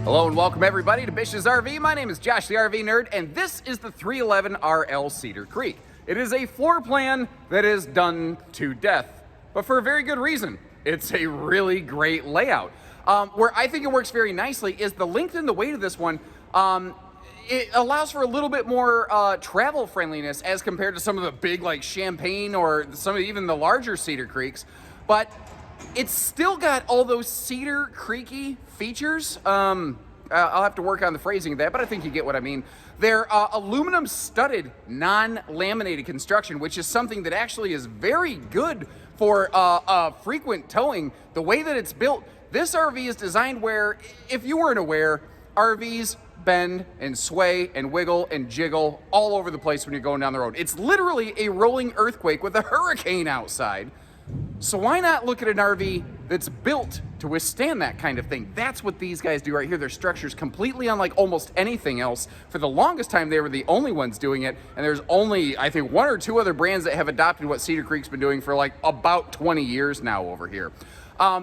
Hello and welcome everybody to Bish's RV. My name is Josh the RV Nerd, and this is the 311 RL Cedar Creek. It is a floor plan that is done to death, but for a very good reason. It's a really great layout. Where I think it works very nicely is the length and the weight of this one. It allows for a little bit more travel friendliness as compared to some of the big like Champagne or some of even the larger Cedar Creeks, but it's still got all those Cedar Creeky features. I'll have to work on the phrasing of that, but I think you get what I mean. They're aluminum studded, non-laminated construction, which is something that actually is very good for frequent towing. The way that it's built, this RV is designed where, if you weren't aware, RVs bend and sway and wiggle and jiggle all over the place when you're going down the road. It's literally a rolling earthquake with a hurricane outside. So why not look at an RV that's built to withstand that kind of thing? That's what these guys do right here. Their structure's completely unlike almost anything else. For the longest time, they were the only ones doing it, and there's only, I think, one or two other brands that have adopted what Cedar Creek's been doing for like about 20 years now over here.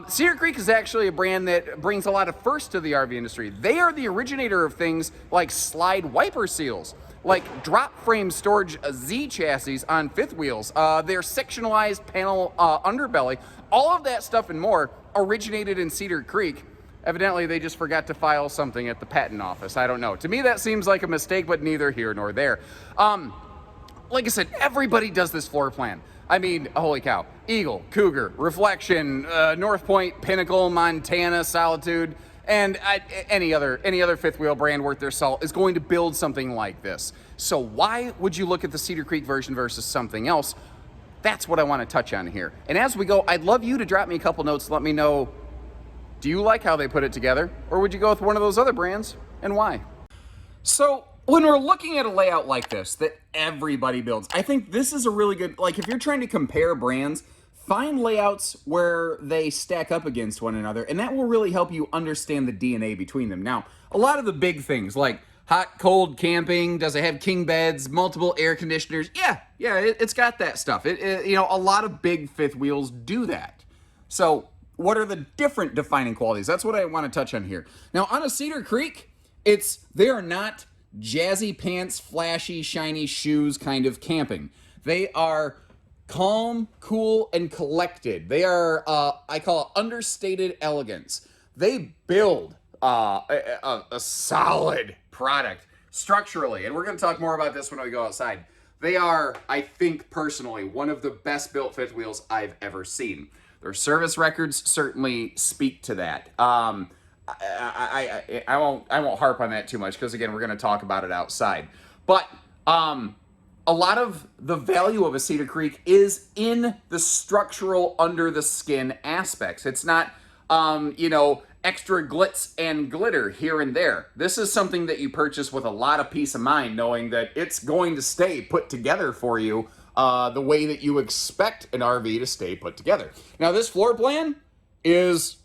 Cedar Creek is actually a brand that brings a lot of firsts to the RV industry. They are the originator of things like slide wiper seals, like drop frame storage Z chassis on fifth wheels, their sectionalized panel underbelly, all of that stuff and more originated in Cedar Creek. Evidently, they just forgot to file something at the patent office. I don't know. To me, that seems like a mistake, but neither here nor there. Like I said, everybody does this floor plan. I mean, holy cow. Eagle, Cougar, Reflection, North Point, Pinnacle, Montana, Solitude, and any other fifth wheel brand worth their salt is going to build something like this. So why would you look at the Cedar Creek version versus something else? That's what I want to touch on here. And as we go, I'd love you to drop me a couple notes. Let me know, do you like how they put it together? Or would you go with one of those other brands, and why? So when we're looking at a layout like this that everybody builds, I think this is a really good, like if you're trying to compare brands, find layouts where they stack up against one another, and that will really help you understand the DNA between them. Now, a lot of the big things like hot, cold camping, does it have king beds, multiple air conditioners? Yeah, it's got that stuff. You know, a lot of big fifth wheels do that. So what are the different defining qualities? That's what I want to touch on here. Now, on a Cedar Creek, they are not jazzy pants, flashy, shiny shoes kind of camping. They are calm, cool, and collected. They are, I call it understated elegance. They build a solid product structurally, and we're going to talk more about this when we go outside. They are, I think personally, one of the best built fifth wheels I've ever seen. Their service records certainly speak to that. I won't harp on that too much because again, we're going to talk about it outside. But a lot of the value of a Cedar Creek is in the structural under the skin aspects. It's not, extra glitz and glitter here and there. This is something that you purchase with a lot of peace of mind, knowing that it's going to stay put together for you the way that you expect an RV to stay put together. Now, this floor plan is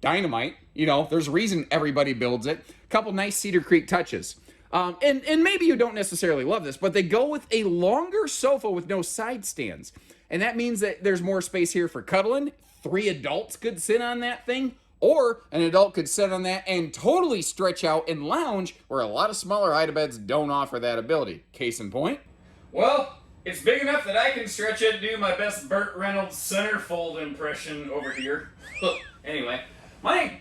dynamite. You know, there's a reason everybody builds it. A couple nice Cedar Creek touches. And maybe you don't necessarily love this, but they go with a longer sofa with no side stands. And that means that there's more space here for cuddling. 3 adults could sit on that thing, or an adult could sit on that and totally stretch out and lounge, where a lot of smaller hide-a-beds don't offer that ability. Case in point. Well, it's big enough that I can stretch it and do my best Burt Reynolds centerfold impression over here. Anyway, my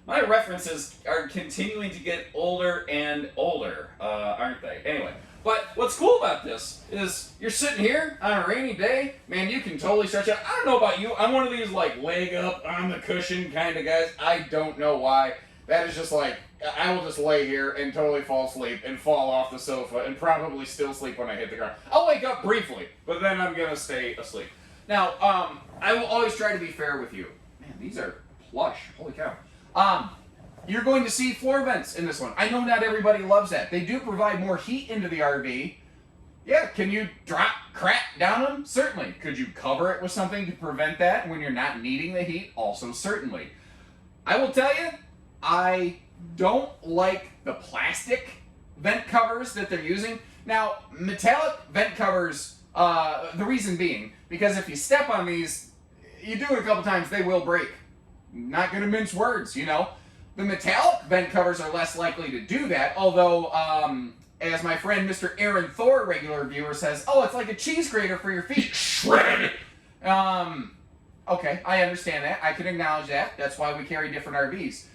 references are continuing to get older and older, aren't they? Anyway, but what's cool about this is you're sitting here on a rainy day, man, you can totally stretch out. I don't know about you, I'm one of these like leg up on the cushion kind of guys. I don't know why. That is just like, I will just lay here and totally fall asleep and fall off the sofa and probably still sleep when I hit the ground. I'll wake up briefly, but then I'm gonna stay asleep. Now, I will always try to be fair with you. Man, these are plush, holy cow. You're going to see floor vents in this one. I know not everybody loves that. They do provide more heat into the RV. Yeah, can you drop crap down them? Certainly. Could you cover it with something to prevent that when you're not needing the heat? Also, certainly. I will tell you, I don't like the plastic vent covers that they're using. Now, metallic vent covers, the reason being, because if you step on these, you do it a couple times, they will break. Not gonna mince words, you know. The metallic vent covers are less likely to do that, although, as my friend Mr. Aaron Thor, regular viewer, says, oh, it's like a cheese grater for your feet. Shred it! Okay, I understand that. I can acknowledge that. That's why we carry different RVs.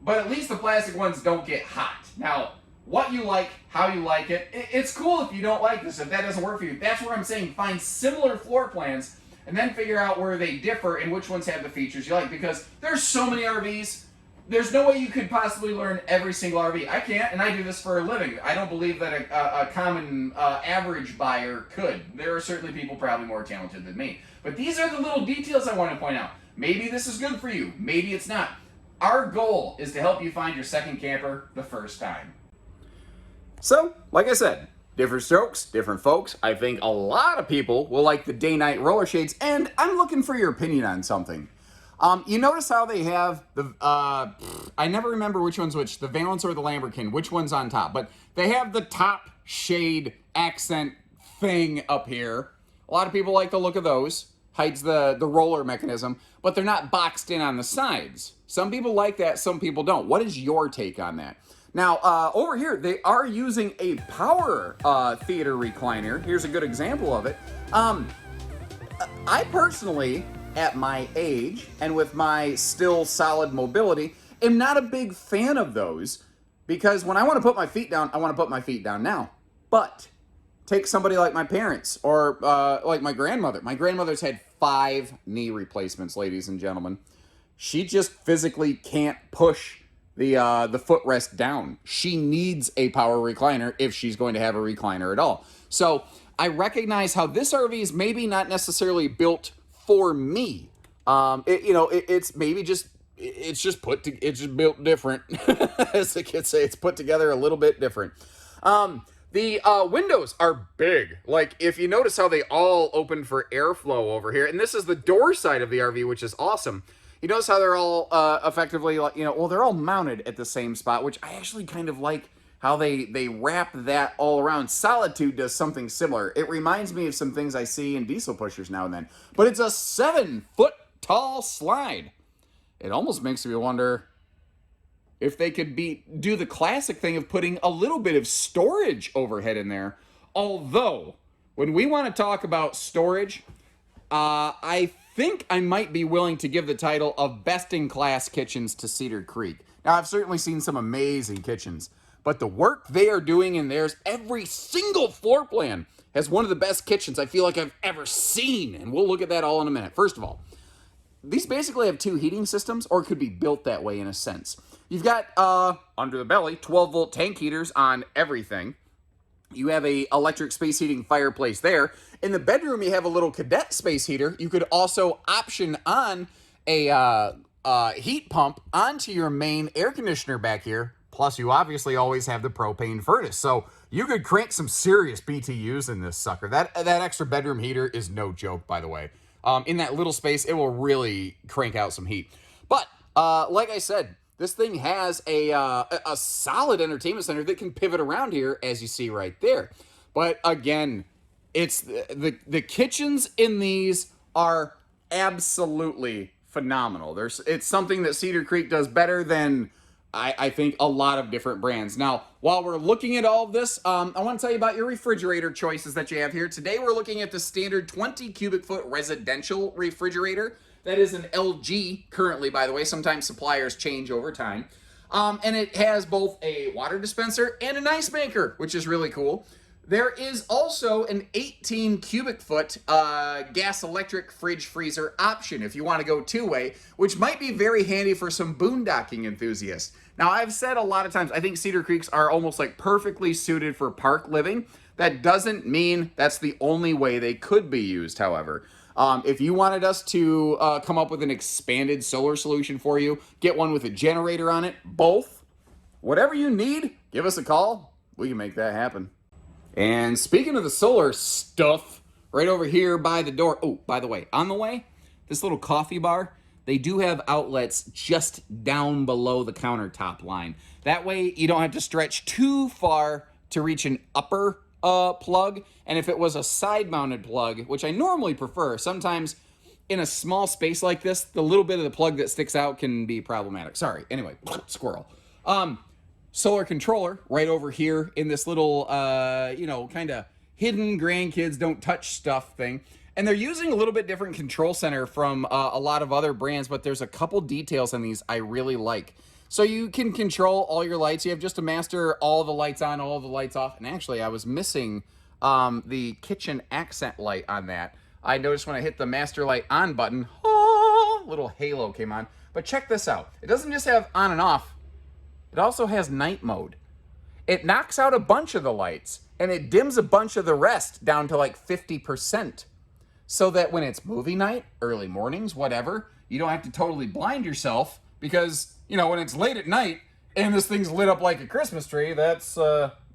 But at least the plastic ones don't get hot. Now, what you like, how you like it, it's cool if you don't like this, if that doesn't work for you. That's where I'm saying find similar floor plans and then figure out where they differ and which ones have the features you like. Because there's so many RVs, there's no way you could possibly learn every single RV. I can't, and I do this for a living. I don't believe that a common average buyer could. There are certainly people probably more talented than me. But these are the little details I want to point out. Maybe this is good for you. Maybe it's not. Our goal is to help you find your second camper the first time. So, like I said, different strokes, different folks. I think a lot of people will like the day-night roller shades, and I'm looking for your opinion on something. You notice how they have the, I never remember which one's which, the Valence or the Lamborghini, which one's on top, but they have the top shade accent thing up here. A lot of people like the look of those. Hides the roller mechanism, but they're not boxed in on the sides. Some people like that, some people don't. What is your take on that? Now, over here, they are using a power theater recliner. Here's a good example of it. I personally, at my age, and with my still solid mobility, am not a big fan of those, because when I want to put my feet down, I want to put my feet down now. But take somebody like my parents, or like my grandmother. My grandmother's had 5 knee replacements, ladies and gentlemen. She just physically can't push the footrest down. She needs a power recliner if she's going to have a recliner at all. So I recognize how this RV is maybe not necessarily built for me. It's maybe just it's just built different, as the kids say. It's put together a little bit different. The windows are big. Like, if you notice how they all open for airflow over here, and this is the door side of the RV, which is awesome. You notice how they're all effectively, they're all mounted at the same spot, which I actually kind of like how they wrap that all around. Solitude does something similar. It reminds me of some things I see in diesel pushers now and then. But it's a 7-foot tall slide. It almost makes me wonder if they could do the classic thing of putting a little bit of storage overhead in there. Although, when we want to talk about storage, I think I might be willing to give the title of best-in-class kitchens to Cedar Creek. Now, I've certainly seen some amazing kitchens, but the work they are doing in theirs, every single floor plan has one of the best kitchens I feel like I've ever seen, and we'll look at that all in a minute. First of all, these basically have 2 heating systems, or could be built that way in a sense. You've got, under the belly, 12-volt tank heaters on everything. You have a electric space heating fireplace there. In the bedroom, you have a little cadet space heater. You could also option on a heat pump onto your main air conditioner back here. Plus, you obviously always have the propane furnace. So you could crank some serious BTUs in this sucker. That extra bedroom heater is no joke, by the way. In that little space, it will really crank out some heat. But, like I said, this thing has a solid entertainment center that can pivot around here, as you see right there. But again, it's the kitchens in these are absolutely phenomenal. It's something that Cedar Creek does better than I think a lot of different brands. Now, while we're looking at all of this, I want to tell you about your refrigerator choices that you have here. Today, we're looking at the standard 20 cubic foot residential refrigerator. That is an LG currently, by the way. Sometimes suppliers change over time. And it has both a water dispenser and an ice maker, which is really cool. There is also an 18 cubic foot gas electric fridge freezer option if you want to go 2-way, which might be very handy for some boondocking enthusiasts. Now, I've said a lot of times, I think Cedar Creeks are almost like perfectly suited for park living. That doesn't mean that's the only way they could be used, however. If you wanted us to come up with an expanded solar solution for you, get one with a generator on it, both, whatever you need, give us a call. We can make that happen. And speaking of the solar stuff, right over here by the door. Oh, by the way, on the way, this little coffee bar, they do have outlets just down below the countertop line. That way, you don't have to stretch too far to reach an upper plug. And if it was a side-mounted plug, which I normally prefer, sometimes in a small space like this, the little bit of the plug that sticks out can be problematic. Sorry. Anyway, squirrel. Solar controller right over here in this little, kind of hidden grandkids don't touch stuff thing. And they're using a little bit different control center from a lot of other brands, but there's a couple details on these I really like. So you can control all your lights. You have just to master all the lights on, all the lights off. And actually, I was missing the kitchen accent light on that. I noticed when I hit the master light on button, little halo came on. But check this out. It doesn't just have on and off. It also has night mode. It knocks out a bunch of the lights, and it dims a bunch of the rest down to like 50%. So that when it's movie night, early mornings, whatever, you don't have to totally blind yourself because, when it's late at night and this thing's lit up like a Christmas tree, that's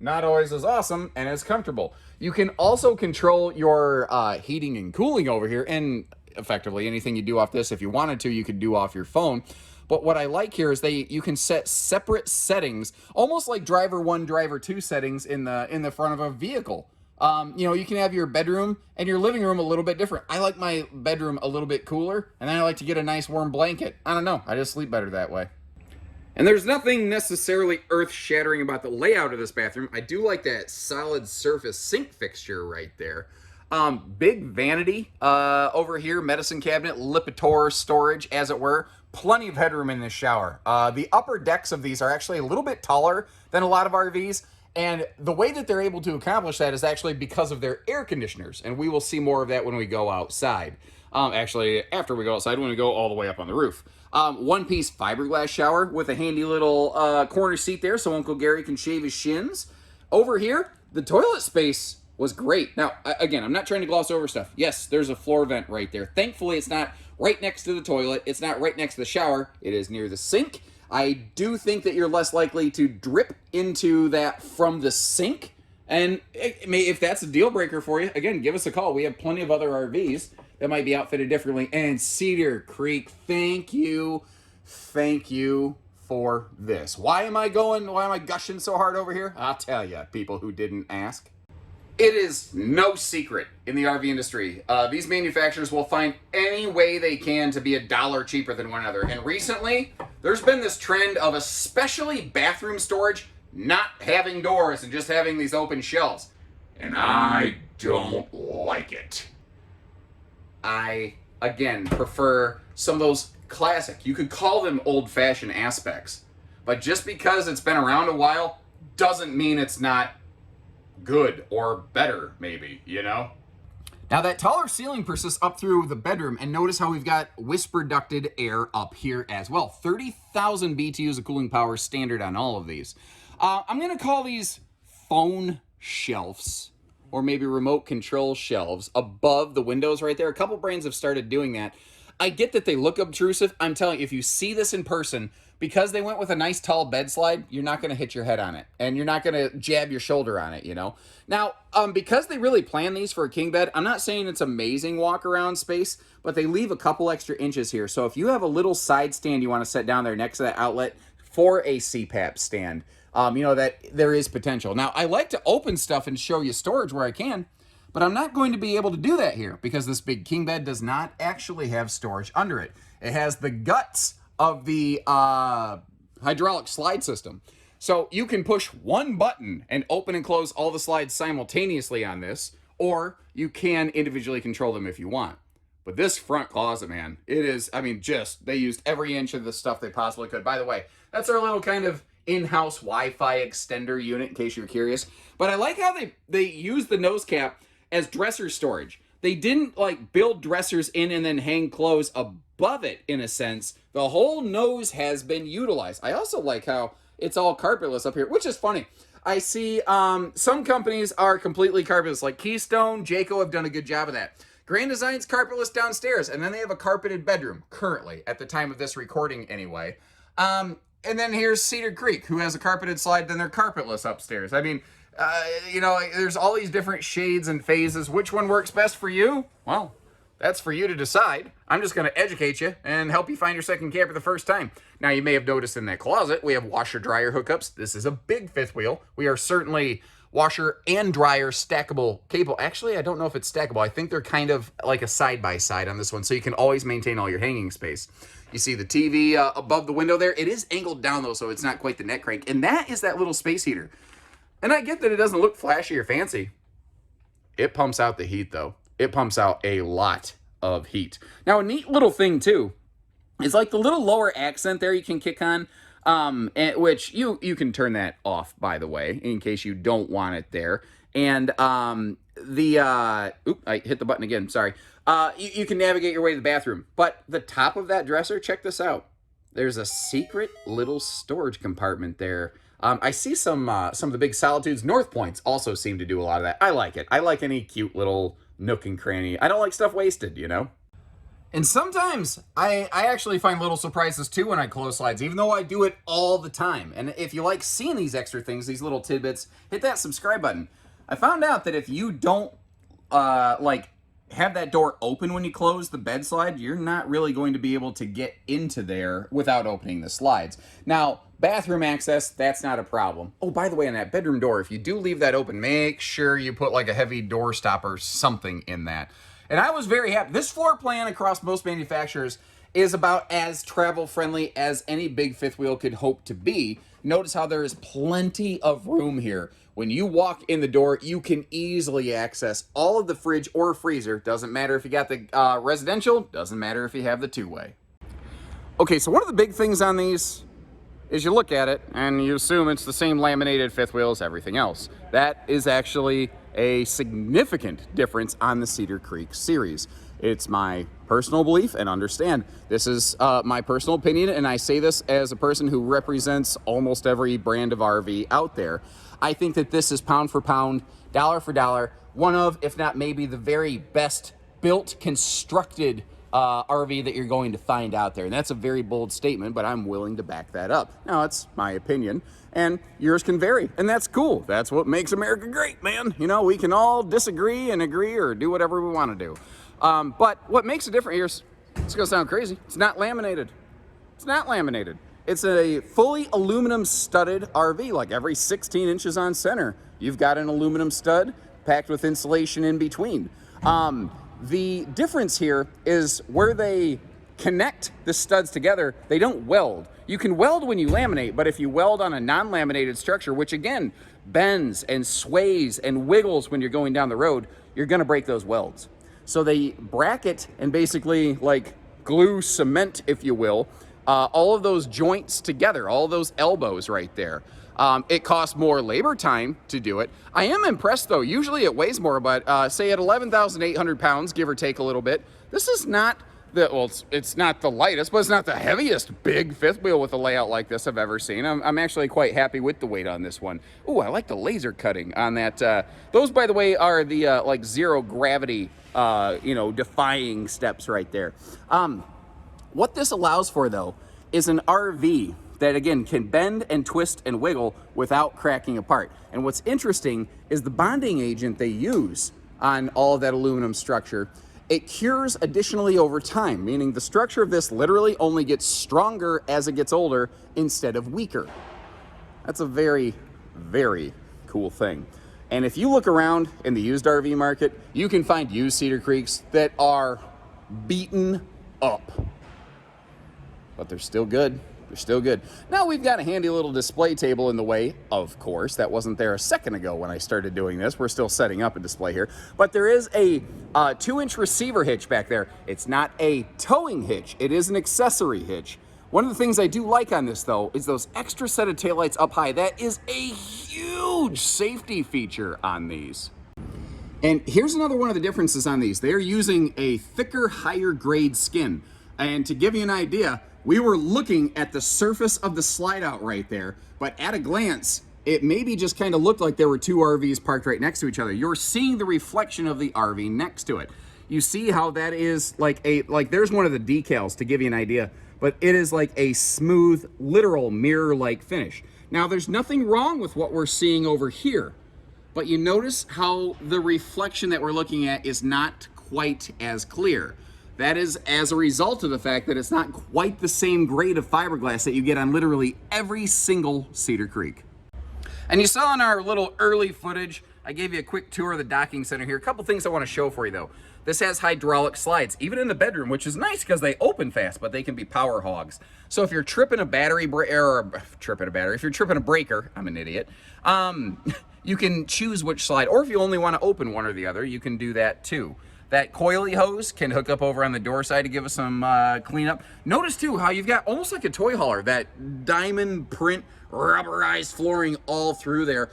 not always as awesome and as comfortable. You can also control your heating and cooling over here, and effectively anything you do off this, if you wanted to, you could do off your phone. But what I like here is you can set separate settings, almost like driver 1, driver 2 settings in the front of a vehicle. You can have your bedroom and your living room a little bit different. I like my bedroom a little bit cooler, and then I like to get a nice warm blanket. I don't know. I just sleep better that way. And there's nothing necessarily earth-shattering about the layout of this bathroom. I do like that solid surface sink fixture right there. Big vanity over here, medicine cabinet, Lipitor storage, as it were. Plenty of headroom in this shower. The upper decks of these are actually a little bit taller than a lot of RVs. And the way that they're able to accomplish that is actually because of their air conditioners. And we will see more of that when we go outside. Actually, after we go outside, when we go all the way up on the roof. One-piece fiberglass shower with a handy little corner seat there so Uncle Gary can shave his shins. Over here, the toilet space was great. Now, again, I'm not trying to gloss over stuff. Yes, there's a floor vent right there. Thankfully, it's not right next to the toilet. It's not right next to the shower. It is near the sink. I do think that you're less likely to drip into that from the sink. And if that's a deal breaker for you, again, give us a call. We have plenty of other RVs that might be outfitted differently. And Cedar Creek, thank you for this. Why am I gushing so hard over here? I'll tell you, people who didn't ask. It is no secret in the RV industry. These manufacturers will find any way they can to be $1 cheaper than one another. And recently, there's been this trend of especially bathroom storage not having doors and just having these open shelves. And I don't like it. I, again, prefer some of those classic, you could call them old-fashioned aspects. But just because it's been around a while doesn't mean it's not good or better, maybe, Now that taller ceiling persists up through the bedroom, and notice how we've got whisper ducted air up here as well. 30,000 BTUs of cooling power standard on all of these. I'm going to call these phone shelves, or maybe remote control shelves above the windows right there. A couple brands have started doing that. I get that they look obtrusive. I'm telling you, if you see this in person, because they went with a nice tall bed slide, you're not going to hit your head on it. And you're not going to jab your shoulder on it, Now, because they really plan these for a king bed, I'm not saying it's amazing walk around space, but they leave a couple extra inches here. So if you have a little side stand you want to set down there next to that outlet for a CPAP stand, that there is potential. Now, I like to open stuff and show you storage where I can, but I'm not going to be able to do that here because this big king bed does not actually have storage under it. It has the guts of the hydraulic slide system. So you can push one button and open and close all the slides simultaneously on this, or you can individually control them if you want. But this front closet, man, it is, they used every inch of the stuff they possibly could. By the way, that's our little kind of in-house Wi-Fi extender unit, in case you're curious. But I like how they use the nose cap as dresser storage. They didn't build dressers in and then hang clothes above it, in a sense. The whole nose has been utilized. I also like how it's all carpetless up here, which is funny. I see some companies are completely carpetless, like Keystone, Jayco have done a good job of that. Grand Design's carpetless downstairs, and then they have a carpeted bedroom, currently, at the time of this recording anyway. And then here's Cedar Creek, who has a carpeted slide, then they're carpetless upstairs. There's all these different shades and phases. Which one works best for you? Well, that's for you to decide. I'm just going to educate you and help you find your second camper the first time. Now, you may have noticed in that closet, we have washer-dryer hookups. This is a big fifth wheel. We are certainly washer and dryer stackable cable. Actually, I don't know if it's stackable. I think they're kind of like a side-by-side on this one, so you can always maintain all your hanging space. You see the TV above the window there. It is angled down, though, so it's not quite the neck crank. And that is that little space heater. And I get that it doesn't look flashy or fancy. It pumps out the heat, though. It pumps out a lot of heat. Now, a neat little thing, too, is like the little lower accent there you can kick on, which you can turn that off, by the way, in case you don't want it there. And I hit the button again, sorry. You can navigate your way to the bathroom. But the top of that dresser, check this out. There's a secret little storage compartment there. I see some of the big Solitudes. North Points also seem to do a lot of that. I like it. I like any cute little nook and cranny. I don't like stuff wasted, you know? And sometimes I actually find little surprises too when I close slides, even though I do it all the time. And if you like seeing these extra things, these little tidbits, hit that subscribe button. I found out that if you don't have that door open when you close the bed slide, you're not really going to be able to get into there without opening the slides. Now, bathroom access, that's not a problem. Oh, by the way, on that bedroom door, if you do leave that open, make sure you put like a heavy door stop or something in that. And I was very happy. This floor plan across most manufacturers is about as travel-friendly as any big fifth wheel could hope to be. Notice how there is plenty of room here. When you walk in the door, you can easily access all of the fridge or freezer. Doesn't matter if you got the residential, doesn't matter if you have the two-way. Okay, so one of the big things on these is you look at it and you assume it's the same laminated fifth wheel as everything else. That is actually a significant difference on the Cedar Creeks series. It's my personal belief, and understand, this is my personal opinion, and I say this as a person who represents almost every brand of RV out there. I think that this is pound for pound, dollar for dollar, one of, if not maybe the very best built, constructed RV that you're going to find out there. And that's a very bold statement, but I'm willing to back that up. Now, it's my opinion, and yours can vary, and that's cool. That's what makes America great, man. You know, we can all disagree and agree or do whatever we want to do. But what makes it different here is, it's going to sound crazy, it's not laminated. It's not laminated. It's a fully aluminum studded RV, like every 16 inches on center. You've got an aluminum stud packed with insulation in between. The difference here is where they connect the studs together, they don't weld. You can weld when you laminate, but if you weld on a non-laminated structure, which again, bends and sways and wiggles when you're going down the road, you're gonna break those welds. So they bracket and basically like glue cement, if you will, all of those joints together, all those elbows right there. It costs more labor time to do it. I am impressed though. Usually it weighs more, but say at 11,800 pounds, give or take a little bit, this is not the, well, it's not the lightest, but it's not the heaviest big fifth wheel with a layout like this I've ever seen. I'm actually quite happy with the weight on this one. Ooh, I like the laser cutting on that. Those, by the way, are the like zero gravity, defying steps right there. What this allows for though is an RV that again can bend and twist and wiggle without cracking apart. And what's interesting is the bonding agent they use on all of that aluminum structure, it cures additionally over time, meaning the structure of this literally only gets stronger as it gets older instead of weaker. That's a very, very cool thing. And if you look around in the used RV market, you can find used Cedar Creeks that are beaten up, but they're still good. They're still good. Now we've got a handy little display table in the way, of course. That wasn't there a second ago when I started doing this. We're still setting up a display here. But there is a 2-inch receiver hitch back there. It's not a towing hitch. It is an accessory hitch. One of the things I do like on this, though, is those extra set of taillights up high. That is a huge safety feature on these. And here's another one of the differences on these. They're using a thicker, higher grade skin. And to give you an idea, we were looking at the surface of the slide out right there, but at a glance, it maybe just kind of looked like there were two RVs parked right next to each other. You're seeing the reflection of the RV next to it. You see how that is like there's one of the decals to give you an idea, but it is like a smooth, literal mirror-like finish. Now, there's nothing wrong with what we're seeing over here, but you notice how the reflection that we're looking at is not quite as clear. That is as a result of the fact that it's not quite the same grade of fiberglass that you get on literally every single Cedar Creek. And you saw in our little early footage, I gave you a quick tour of the docking center here. A couple things I want to show for you though. This has hydraulic slides, even in the bedroom, which is nice because they open fast, but they can be power hogs. So if you're tripping a battery, if you're tripping a breaker, I'm an idiot, you can choose which slide, or if you only want to open one or the other, you can do that too. That coily hose can hook up over on the door side to give us some cleanup. Notice too how you've got almost like a toy hauler, that diamond print rubberized flooring all through there.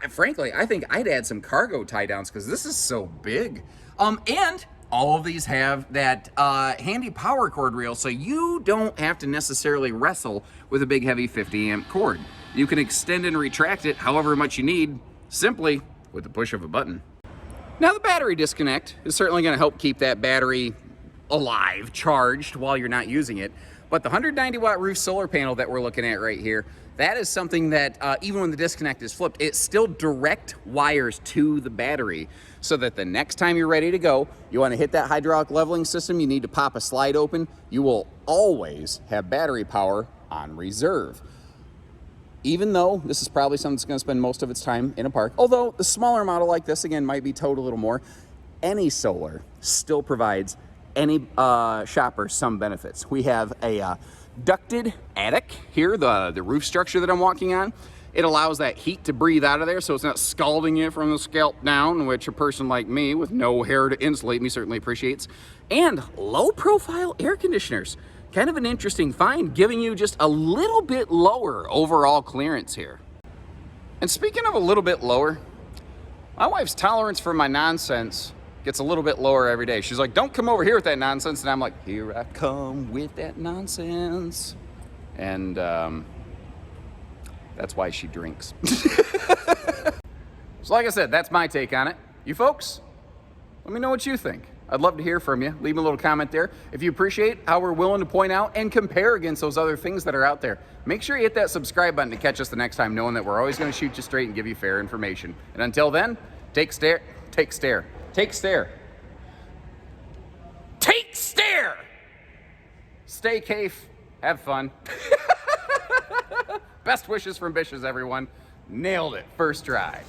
Frankly, I think I'd add some cargo tie downs because this is so big. And all of these have that handy power cord reel, so you don't have to necessarily wrestle with a big heavy 50 amp cord. You can extend and retract it however much you need, simply with the push of a button. Now the battery disconnect is certainly going to help keep that battery alive, charged while you're not using it. But the 190 watt roof solar panel that we're looking at right here, that is something that even when the disconnect is flipped, it still direct wires to the battery so that the next time you're ready to go, you want to hit that hydraulic leveling system, you need to pop a slide open, you will always have battery power on reserve. Even though this is probably something that's going to spend most of its time in a park, although the smaller model like this, again, might be towed a little more, any solar still provides any shopper some benefits. We have a ducted attic here, the roof structure that I'm walking on. It allows that heat to breathe out of there so it's not scalding you from the scalp down, which a person like me with no hair to insulate me certainly appreciates. And low profile air conditioners. Kind of an interesting find, giving you just a little bit lower overall clearance here. And speaking of a little bit lower, my wife's tolerance for my nonsense gets a little bit lower every day. She's like, don't come over here with that nonsense. And I'm like, here I come with that nonsense. And that's why she drinks. So like I said, that's my take on it. You folks, let me know what you think. I'd love to hear from you. Leave me a little comment there. If you appreciate how we're willing to point out and compare against those other things that are out there, make sure you hit that subscribe button to catch us the next time, knowing that we're always going to shoot you straight and give you fair information. And until then, take stare. Stay safe. Have fun. Best wishes from Bishes, everyone. Nailed it. First try.